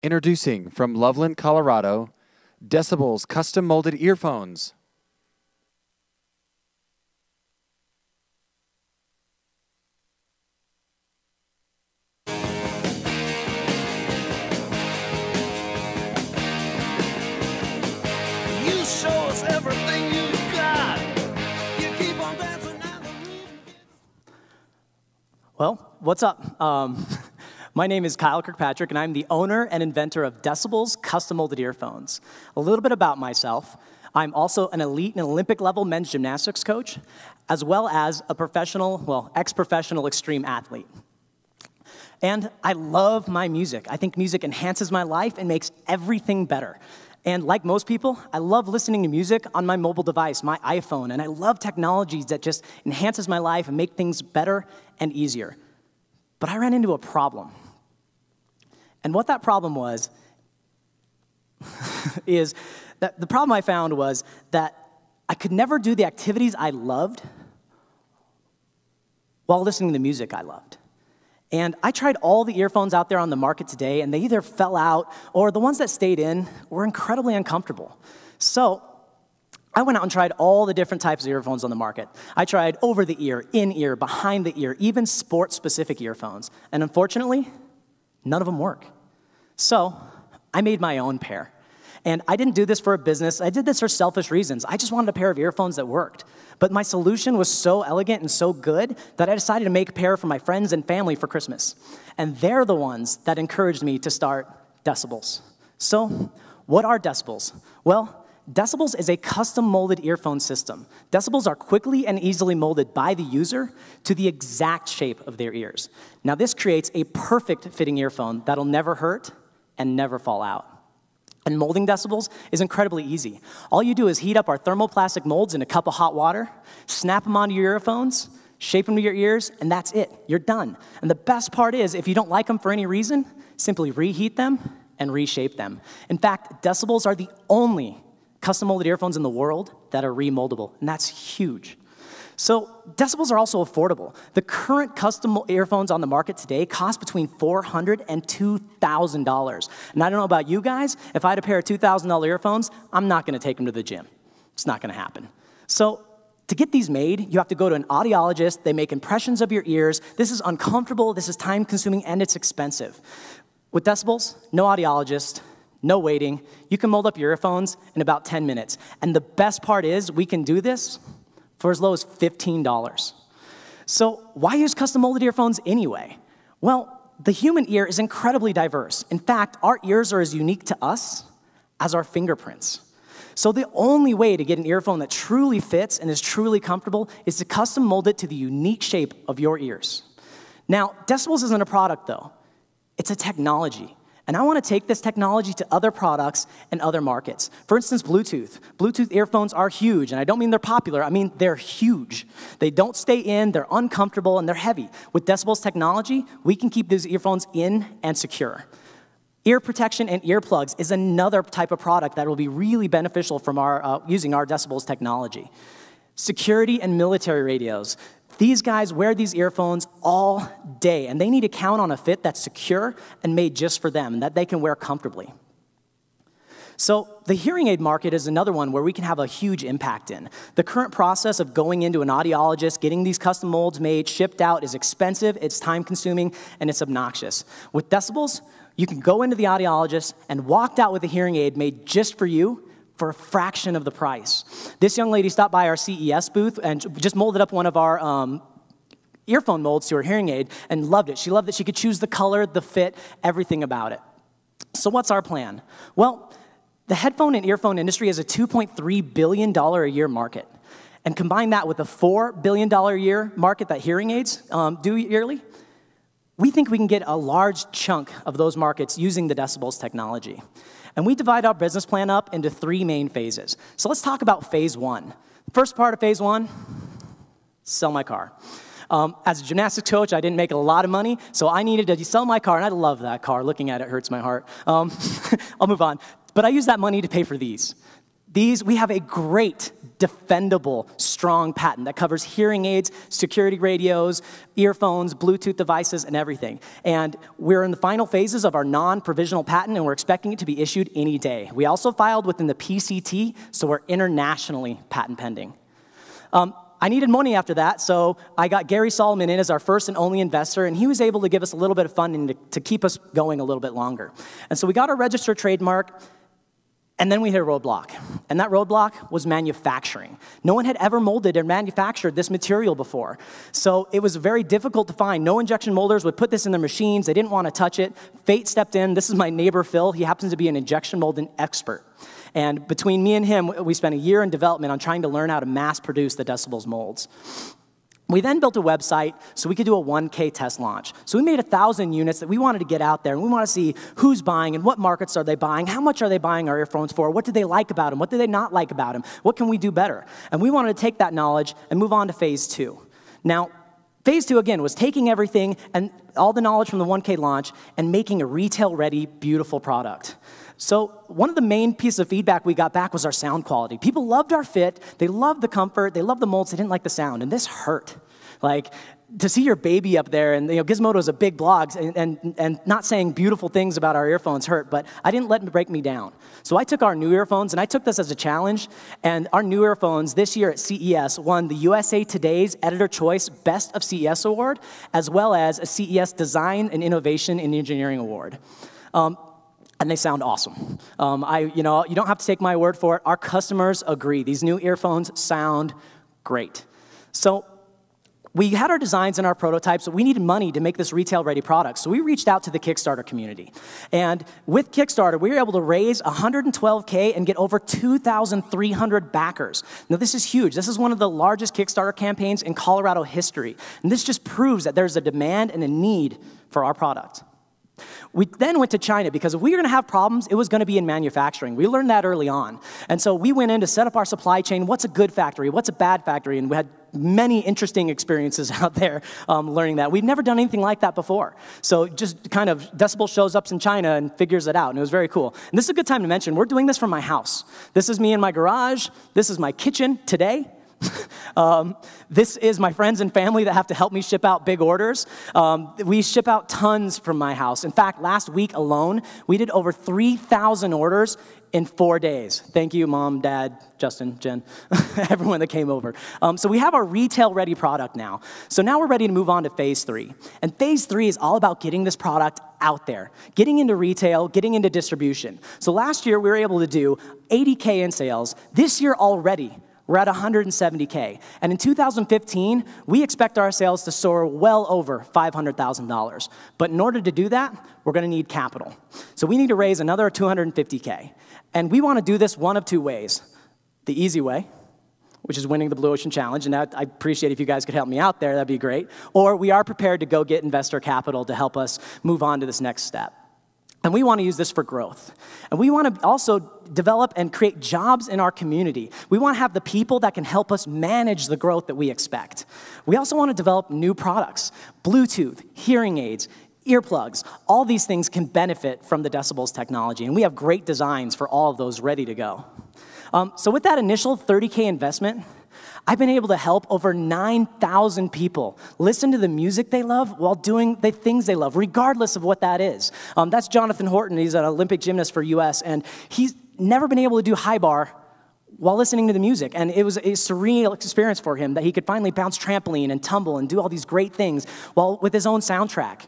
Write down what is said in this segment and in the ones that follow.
Introducing from Loveland, Colorado, Decibullz custom molded earphones. You show us everything you've got. You keep on dancing and the room. Well, what's up? My name is Kyle Kirkpatrick, and I'm the owner and inventor of Decibullz custom molded earphones. A little bit about myself. I'm also an elite and Olympic-level men's gymnastics coach, as well as a professional, well, ex-professional extreme athlete. And I love my music. I think music enhances my life and makes everything better. And like most people, I love listening to music on my mobile device, my iPhone, and I love technologies that just enhances my life and make things better and easier. But I ran into a problem. And what that problem was, is that the problem I found was that I could never do the activities I loved while listening to the music I loved. And I tried all the earphones out there on the market today, and they either fell out, or the ones that stayed in were incredibly uncomfortable. So I went out and tried all the different types of earphones on the market. I tried over the ear, in ear, behind the ear, even sports-specific earphones. And unfortunately, none of them work. So I made my own pair. And I didn't do this for a business. I did this for selfish reasons. I just wanted a pair of earphones that worked. But my solution was so elegant and so good that I decided to make a pair for my friends and family for Christmas. And they're the ones that encouraged me to start Decibullz. So what are Decibullz? Well, Decibullz is a custom molded earphone system. Decibullz are quickly and easily molded by the user to the exact shape of their ears. Now this creates a perfect fitting earphone that'll never hurt and never fall out. And molding Decibullz is incredibly easy. All you do is heat up our thermoplastic molds in a cup of hot water, snap them onto your earphones, shape them to your ears, and that's it. You're done. And the best part is, if you don't like them for any reason, simply reheat them and reshape them. In fact, Decibullz are the only custom molded earphones in the world that are remoldable, and that's huge. So Decibullz are also affordable. The current custom earphones on the market today cost between $400 and $2,000. And I don't know about you guys, if I had a pair of $2,000 earphones, I'm not gonna take them to the gym. It's not gonna happen. So to get these made, you have to go to an audiologist. They make impressions of your ears. This is uncomfortable, this is time-consuming, and it's expensive. With Decibullz, no audiologist, no waiting. You can mold up your earphones in about 10 minutes. And the best part is we can do this for as low as $15. So why use custom molded earphones anyway? Well, the human ear is incredibly diverse. In fact, our ears are as unique to us as our fingerprints. So the only way to get an earphone that truly fits and is truly comfortable is to custom mold it to the unique shape of your ears. Now, Decibullz isn't a product though. It's a technology. And I want to take this technology to other products and other markets. For instance, Bluetooth. Bluetooth earphones are huge, and I don't mean they're popular, I mean they're huge. They don't stay in, they're uncomfortable, and they're heavy. With Decibullz technology, we can keep these earphones in and secure. Ear protection and earplugs is another type of product that will be really beneficial from using our Decibullz technology. Security and military radios. These guys wear these earphones all day, and they need to count on a fit that's secure and made just for them, and that they can wear comfortably. So the hearing aid market is another one where we can have a huge impact in. The current process of going into an audiologist, getting these custom molds made, shipped out is expensive, it's time-consuming, and it's obnoxious. With Decibullz, you can go into the audiologist and walk out with a hearing aid made just for you, for a fraction of the price. This young lady stopped by our CES booth and just molded up one of our earphone molds to her hearing aid and loved it. She loved that she could choose the color, the fit, everything about it. So what's our plan? Well, the headphone and earphone industry is a $2.3 billion a year market. And combine that with the $4 billion a year market that hearing aids do yearly, we think we can get a large chunk of those markets using the Decibullz technology. And we divide our business plan up into 3 main phases. So let's talk about phase 1. First part of phase 1, sell my car. As a gymnastics coach, I didn't make a lot of money, so I needed to sell my car, and I love that car. Looking at it hurts my heart. I'll move on. But I used that money to pay for these. We have a great, defendable, strong patent that covers hearing aids, security radios, earphones, Bluetooth devices, and everything. And we're in the final phases of our non-provisional patent, and we're expecting it to be issued any day. We also filed within the PCT, so we're internationally patent pending. I needed money after that, so I got Gary Solomon in as our first and only investor, and he was able to give us a little bit of funding to keep us going a little bit longer. And so we got our registered trademark, and then we hit a roadblock. And that roadblock was manufacturing. No one had ever molded or manufactured this material before. So it was very difficult to find. No injection molders would put this in their machines. They didn't want to touch it. Fate stepped in. This is my neighbor, Phil. He happens to be an injection molding expert. And between me and him, we spent a year in development on trying to learn how to mass produce the Decibullz molds. We then built a website so we could do a 1K test launch. So we made 1,000 units that we wanted to get out there, and we want to see who's buying and what markets are they buying, how much are they buying our earphones for, what do they like about them, what do they not like about them, what can we do better? And we wanted to take that knowledge and move on to phase 2. Now, phase 2, again, was taking everything and all the knowledge from the 1K launch and making a retail-ready, beautiful product. So one of the main pieces of feedback we got back was our sound quality. People loved our fit, they loved the comfort, they loved the molds, they didn't like the sound, and this hurt. Like, to see your baby up there, and Gizmodo's a big blog, and not saying beautiful things about our earphones hurt, but I didn't let it break me down. So I took our new earphones, and I took this as a challenge, and our new earphones this year at CES won the USA Today's Editor Choice Best of CES Award, as well as a CES Design and Innovation in Engineering Award. And they sound awesome. You don't have to take my word for it. Our customers agree. These new earphones sound great. So we had our designs and our prototypes, but we needed money to make this retail-ready product. So we reached out to the Kickstarter community. And with Kickstarter, we were able to raise $112K and get over 2,300 backers. Now, this is huge. This is one of the largest Kickstarter campaigns in Colorado history. And this just proves that there's a demand and a need for our product. We then went to China because if we were going to have problems, it was going to be in manufacturing. We learned that early on. And so we went in to set up our supply chain. What's a good factory? What's a bad factory? And we had many interesting experiences out there learning that. We'd never done anything like that before. So just kind of Decibullz shows up in China and figures it out, and it was very cool. And this is a good time to mention, we're doing this from my house. This is me in my garage. This is my kitchen today. This is my friends and family that have to help me ship out big orders. We ship out tons from my house. In fact, last week alone, we did over 3,000 orders in 4 days. Thank you, Mom, Dad, Justin, Jen, everyone that came over. So we have our retail-ready product now. So now we're ready to move on to phase 3. And phase 3 is all about getting this product out there, getting into retail, getting into distribution. So last year, we were able to do 80K in sales. This year already, we're at 170K. And in 2015, we expect our sales to soar well over $500,000. But in order to do that, we're going to need capital. So we need to raise another 250K. And we want to do this one of two ways. The easy way, which is winning the Blue Ocean Challenge, and I appreciate if you guys could help me out there, that'd be great. Or we are prepared to go get investor capital to help us move on to this next step. And we want to use this for growth. And we want to also develop and create jobs in our community. We want to have the people that can help us manage the growth that we expect. We also want to develop new products, Bluetooth, hearing aids, earplugs. All these things can benefit from the Decibullz technology, and we have great designs for all of those ready to go. So with that initial 30K investment, I've been able to help over 9,000 people listen to the music they love while doing the things they love, regardless of what that is. That's Jonathan Horton. He's an Olympic gymnast for US, and he's never been able to do high bar while listening to the music. And it was a surreal experience for him that he could finally bounce trampoline and tumble and do all these great things while with his own soundtrack.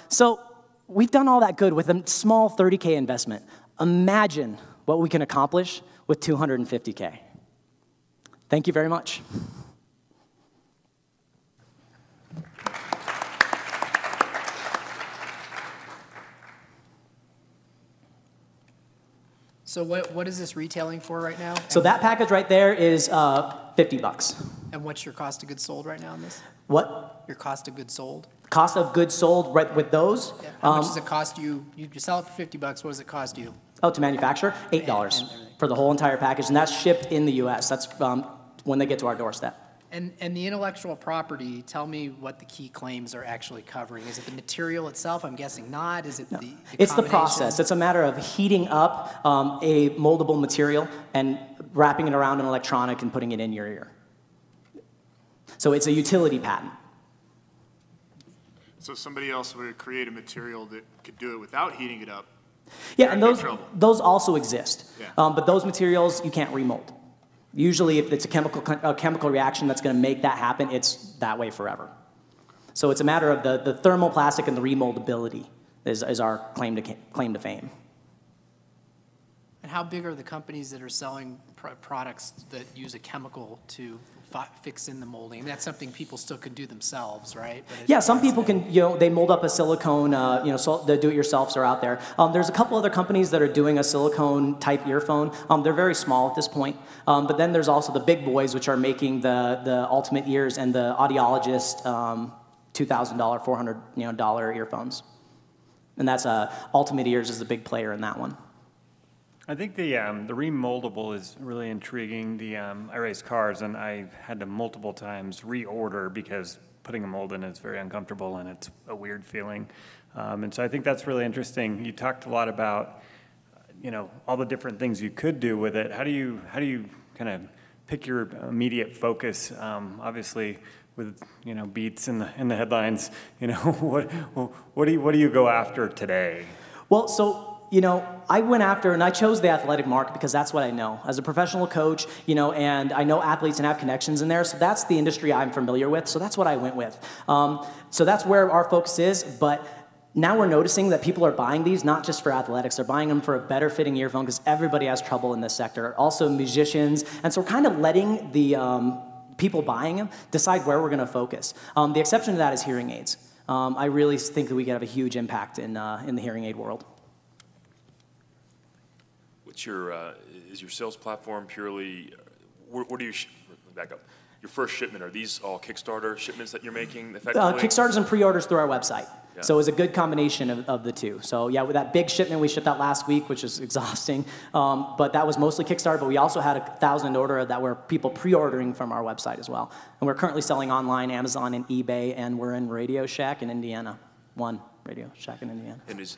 So we've done all that good with a small 30K investment. Imagine what we can accomplish with 250K. Thank you very much. So what is this retailing for right now? So that package right there is $50. And what's your cost of goods sold right now on this? What? Your cost of goods sold? Cost of goods sold right with those? Yeah. How much does it cost you? You sell it for $50. What does it cost you? Oh, to manufacture? $8 for the whole entire package, and that's shipped in the U.S. That's when they get to our doorstep. And the intellectual property, tell me what the key claims are actually covering. Is it the material itself? I'm guessing not. Is it the It's the combination? process. It's a matter of heating up a moldable material and wrapping it around an electronic and putting it in your ear. So it's a utility patent. So somebody else would create a material that could do it without heating it up. Yeah, and They're in trouble. those also exist. Yeah. But those materials you can't remold. Usually if it's a chemical reaction that's going to make that happen, it's that way forever. So it's a matter of the thermoplastic and the remoldability is our claim to fame. And how big are the companies that are selling products that use a chemical to fix in the molding? And that's something people still can do themselves, right? Yeah, some people can, they mold up a silicone, so the do-it-yourselfs are out there. There's a couple other companies that are doing a silicone-type earphone. They're very small at this point. But then there's also the big boys, which are making the Ultimate Ears and the Audiologist $2,000, $400 earphones. And that's Ultimate Ears is the big player in that one. I think the remoldable is really intriguing. I race cars, and I had to multiple times reorder because putting a mold in is very uncomfortable and it's a weird feeling. And so I think that's really interesting. You talked a lot about, all the different things you could do with it. How do you kind of pick your immediate focus? Obviously, with Beats in the headlines, what do you go after today? Well, so. I went after, and I chose the athletic market because that's what I know. As a professional coach, and I know athletes and have connections in there, so that's the industry I'm familiar with, so that's what I went with. So that's where our focus is, but now we're noticing that people are buying these not just for athletics, they're buying them for a better fitting earphone because everybody has trouble in this sector. Also musicians, and so we're kind of letting the people buying them decide where we're going to focus. The exception to that is hearing aids. I really think that we can have a huge impact in the hearing aid world. Is your sales platform purely, what do you, back up, your first shipment, are these all Kickstarter shipments that you're making effectively? Kickstarters and pre-orders through our website. Yeah. So it was a good combination of the two. So yeah, with that big shipment we shipped out last week, which is exhausting, but that was mostly Kickstarter, but we also had 1,000 order that were people pre-ordering from our website as well. And we're currently selling online, Amazon and eBay, and we're in Radio Shack in Indiana. One Radio Shack in Indiana. And is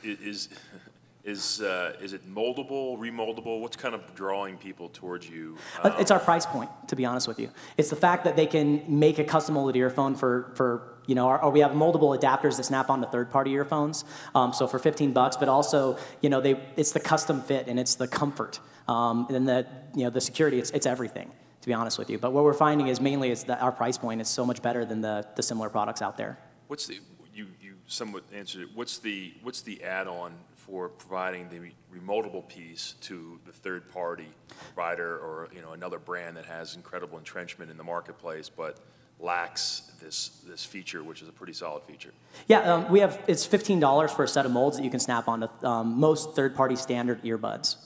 it moldable, remoldable? What's kind of drawing people towards you? It's our price point, to be honest with you. It's the fact that they can make a custom molded earphone for or we have moldable adapters that snap onto third-party earphones, so for $15. But also, it's the custom fit and it's the comfort and the security. It's everything, to be honest with you. But what we're finding is mainly is that our price point is so much better than the similar products out there. What's the you somewhat answered it. What's the add-on for providing the remoldable piece to the third-party provider or another brand that has incredible entrenchment in the marketplace, but lacks this feature, which is a pretty solid feature? Yeah, it's $15 for a set of molds that you can snap onto most third-party standard earbuds.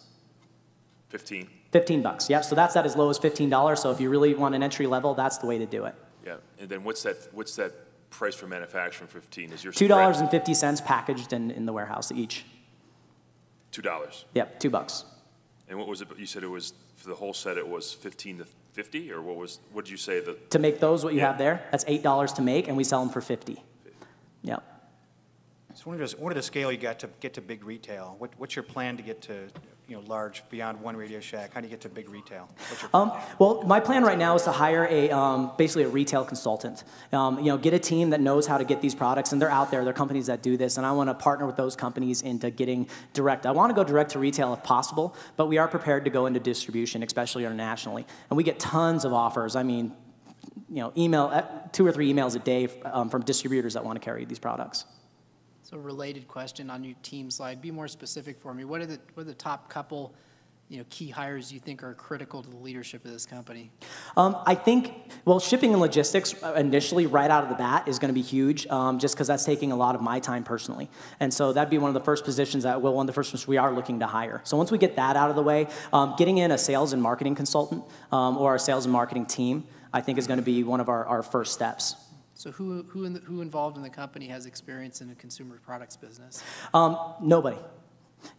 15. $15. Yep. So that's at as low as $15. So if you really want an entry level, that's the way to do it. Yeah, and then what's that price for manufacturing? 15 is your $2.50 packaged in the warehouse each. $2. Yep, $2. And what was it? You said it was for the whole set. It was 15 to 50, or what did you say that? To make those, what you have there, that's $8 to make, and we sell them for $50. Yep. So what are the scale you got to get to big retail? What's your plan to get to large beyond one Radio Shack? How do you get to big retail? Well, my plan right now is to hire basically a retail consultant. Get a team that knows how to get these products, and they're out there. There are companies that do this, and I want to partner with those companies into getting direct. I want to go direct to retail if possible, but we are prepared to go into distribution, especially internationally. And we get tons of offers. I mean, email 2 or 3 emails a day from distributors that want to carry these products. So related question on your team slide, be more specific for me. What are the top couple key hires you think are critical to the leadership of this company? I think, shipping and logistics initially right out of the bat is going to be huge, just because that's taking a lot of my time personally. And so that'd be one of the first positions one of the first ones we are looking to hire. So once we get that out of the way, getting in a sales and marketing consultant or a sales and marketing team, I think is going to be one of our first steps. So who involved in the company has experience in a consumer products business? Nobody.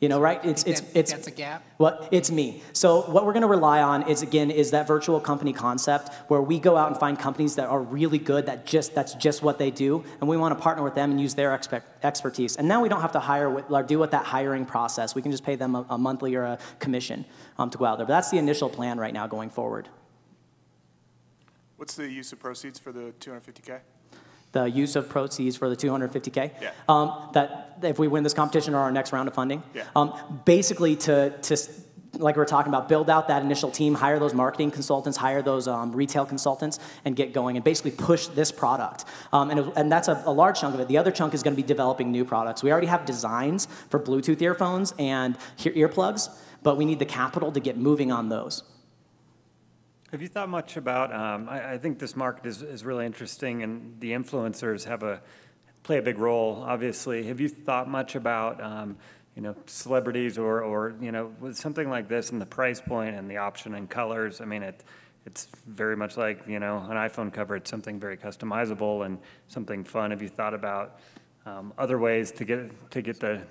You know, right? It's That's a gap? Well, it's me. So what we're going to rely on is, again, is that virtual company concept where we go out and find companies that are really good, that's just what they do, and we want to partner with them and use their expertise. And now we don't have to deal with that hiring process. We can just pay them a monthly or a commission to go out there. But that's the initial plan right now going forward. What's the use of proceeds for the 250K? The use of proceeds for the 250K. Yeah. That if we win this competition or our next round of funding. Yeah. Basically to like we were talking about, build out that initial team, hire those marketing consultants, hire those retail consultants, and get going, and basically push this product. And that's a large chunk of it. The other chunk is going to be developing new products. We already have designs for Bluetooth earphones and earplugs, but we need the capital to get moving on those. Have you thought much about, I think this market is really interesting, and the influencers play a big role, obviously. Have you thought much about, you know, celebrities or, you know, with something like this and the price point and the option and colors? I mean, it's very much like, you know, an iPhone cover. It's something very customizable and something fun. Have you thought about other ways to get the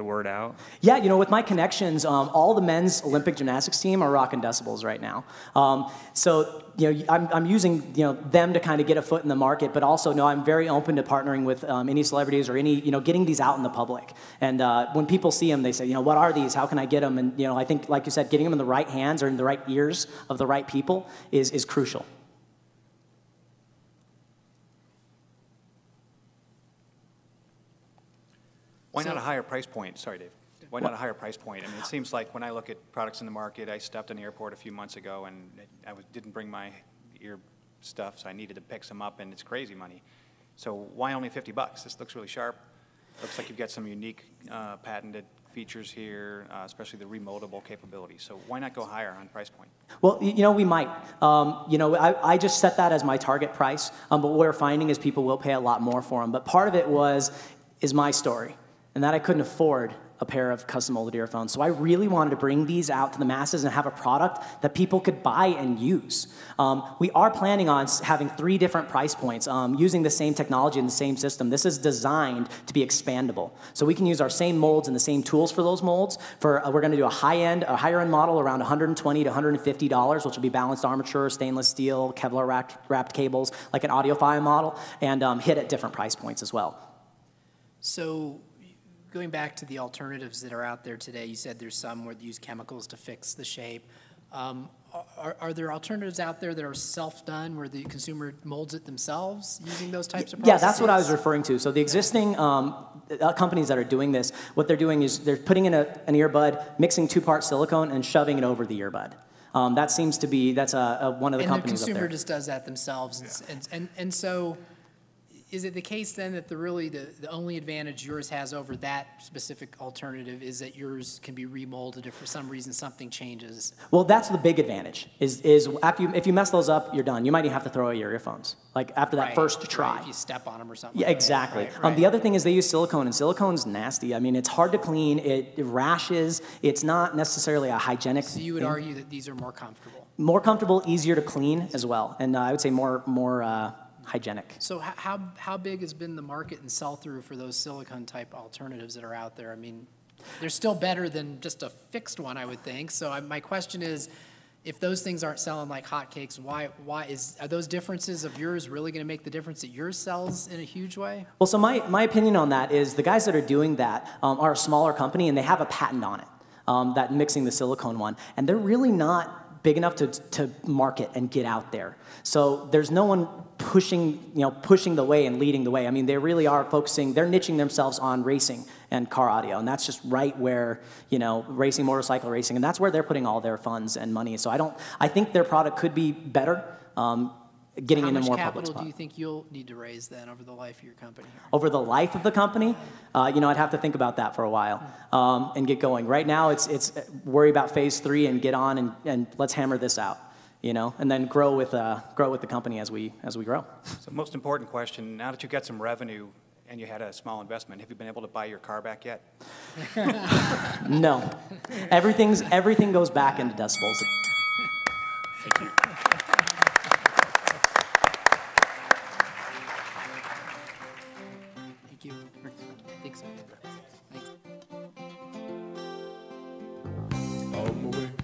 word out? Yeah, you know, with my connections, all the men's Olympic gymnastics team are rocking Decibullz right now. So, you know, I'm using, you know, them to kind of get a foot in the market, but also, no, I'm very open to partnering with any celebrities or any, you know, getting these out in the public. And when people see them, they say, you know, what are these? How can I get them? And, you know, I think, like you said, getting them in the right hands or in the right ears of the right people is crucial. Why not a higher price point? Sorry, Dave. Why not a higher price point? I mean, it seems like when I look at products in the market, I stopped in the airport a few months ago and I didn't bring my ear stuff, so I needed to pick some up, and it's crazy money. So why only $50? This looks really sharp. Looks like you've got some unique patented features here, especially the remoldable capability. So why not go higher on price point? Well, you know, we might. You know, I just set that as my target price, but what we're finding is people will pay a lot more for them. But part of it is my story, and that I couldn't afford a pair of custom molded earphones. So I really wanted to bring these out to the masses and have a product that people could buy and use. We are planning on having 3 different price points using the same technology and the same system. This is designed to be expandable. So we can use our same molds and the same tools for those molds. We're going to do a higher end model around $120 to $150, which will be balanced armature, stainless steel, Kevlar wrapped cables, like an audiophile model, and hit at different price points as well. So going back to the alternatives that are out there today, you said there's some where they use chemicals to fix the shape. Are there alternatives out there that are self-done where the consumer molds it themselves using those types of processes? Yeah, that's what I was referring to. So the existing companies that are doing this, what they're doing is they're putting in an earbud, mixing 2-part silicone, and shoving it over the earbud. That seems to be, that's one of the companies up there. And the consumer just does that themselves. Yeah. And so is it the case then that the only advantage yours has over that specific alternative is that yours can be remolded if for some reason something changes? Well, that's the big advantage, is if you mess those up, you're done. You might even have to throw away your earphones, like after that first try. Right, if you step on them or something. Yeah, exactly. Right. The other thing is they use silicone, and silicone's nasty. I mean, it's hard to clean. It rashes. It's not necessarily a hygienic So you would argue that these are more comfortable? More comfortable, easier to clean as well, and I would say more hygienic. So how big has been the market and sell-through for those silicone-type alternatives that are out there? I mean, they're still better than just a fixed one, I would think. So my question is, if those things aren't selling like hotcakes, are those differences of yours really going to make the difference that yours sells in a huge way? Well, so my opinion on that is the guys that are doing that are a smaller company, and they have a patent on it, that mixing the silicone one, and they're really not big enough to market and get out there. So there's no one pushing the way and leading the way. I mean, they really are they're niching themselves on racing and car audio, and that's just right where, racing, motorcycle racing, and that's where they're putting all their funds and money. So I think their product could be better, getting into more public spot. How much capital do you think you'll need to raise then over the life of your company? Over the life of the company, I'd have to think about that for a while and get going. Right now, it's worry about phase 3 and get on and let's hammer this out, and then grow with the company as we grow. So most important question, now that you get some revenue and you had a small investment, have you been able to buy your car back yet? No. Everything goes back into Decibullz. Thank you. Thank you. I think so. Thanks. away.